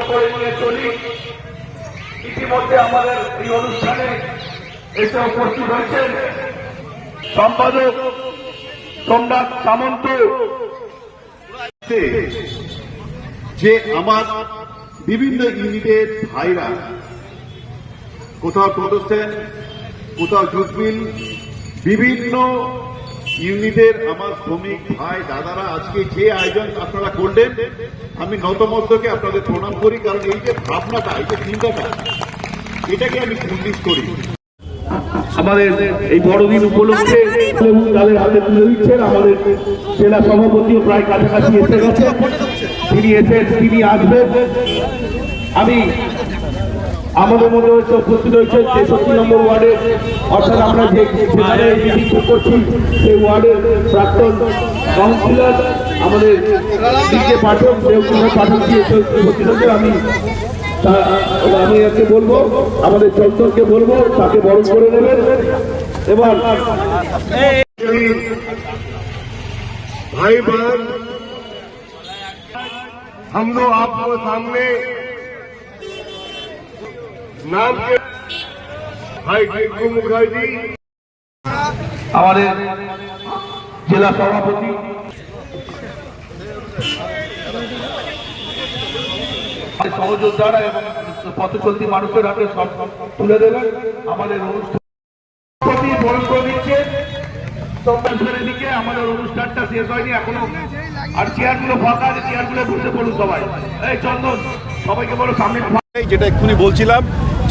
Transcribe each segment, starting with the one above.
করে নিয়ে চলি। ইতিমধ্যে আমাদের এই অনুষ্ঠানে এসে উপস্থিত হয়েছেন সম্পাদক সোমনাথ সামন্ত, যে আমার বিভিন্ন ইউনিটের ভাইরা কোথাও টোটোস্ট্যান্ড, কোথাও জুটমিল, বিভিন্ন ইউনিটের আমার শ্রমিক ভাই দাদারা আজকে যে আয়োজন আপনারা করলেন, আমি নতমস্তকে আপনাদের প্রণাম করি। কারণ এই যে ভাবনাটা, এই যে চিন্তাটা, এটাকে আমি কুর্নিশ করি। আমাদের এই বড়দিন উপলক্ষে তাদের হাতে তুলে দিচ্ছেন আমাদের জেলা সভাপতিও প্রায় কাছাকাছি এসে গেছে। তিনি আসবেন। আমি আমাদের মধ্যে হচ্ছে উপস্থিত হয়েছে 63 নম্বর ওয়ার্ডে, অর্থাৎ আমরা যেখানে মিটিং করছি সেই ওয়ার্ডের প্রাক্তন কাউন্সিলর আমাদের ডিজে পাঠক, দেবকুমার পাঠক দিয়ে উপস্থিত হয়েছে। আমি একে বলবো, আমাদের চন্দনকে বলবো তাকে বরণ করে নেবেন। এবার भाई बहन, हम लोग आपको सामने नाम के भाई टिंकू मुखर्जी, আমাদের জেলা সভাপতি সহযোদ্ধারা এবং পথচলতি মানুষের হাতে সব তুলে দেবেন। আমাদের অনুষ্ঠান বরণ করে দিচ্ছে দিকে। আমাদের অনুষ্ঠানটা শেষ হয়নি এখনো, আর চেয়ারগুলো ফাঁকা আছে, চেয়ারগুলো বসে পড়ুন সবাই। এই চন্দন, সবাইকে বলো সামনে। যেটা এক্ষুনি বলছিলাম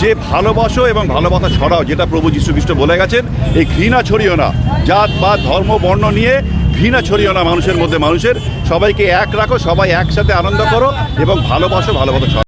যে ভালোবাসো এবং ভালোবাসা ছড়াও, যেটা প্রভু যীশু খ্রিস্ট বলে গেছেন। এই ঘৃণা ছড়িও না, জাত বা ধর্ম বর্ণ নিয়ে ঘৃণা ছড়িও না মানুষের মধ্যে। মানুষের সবাইকে এক রাখো, সবাই একসাথে আনন্দ করো এবং ভালোবাসা ছড়াও।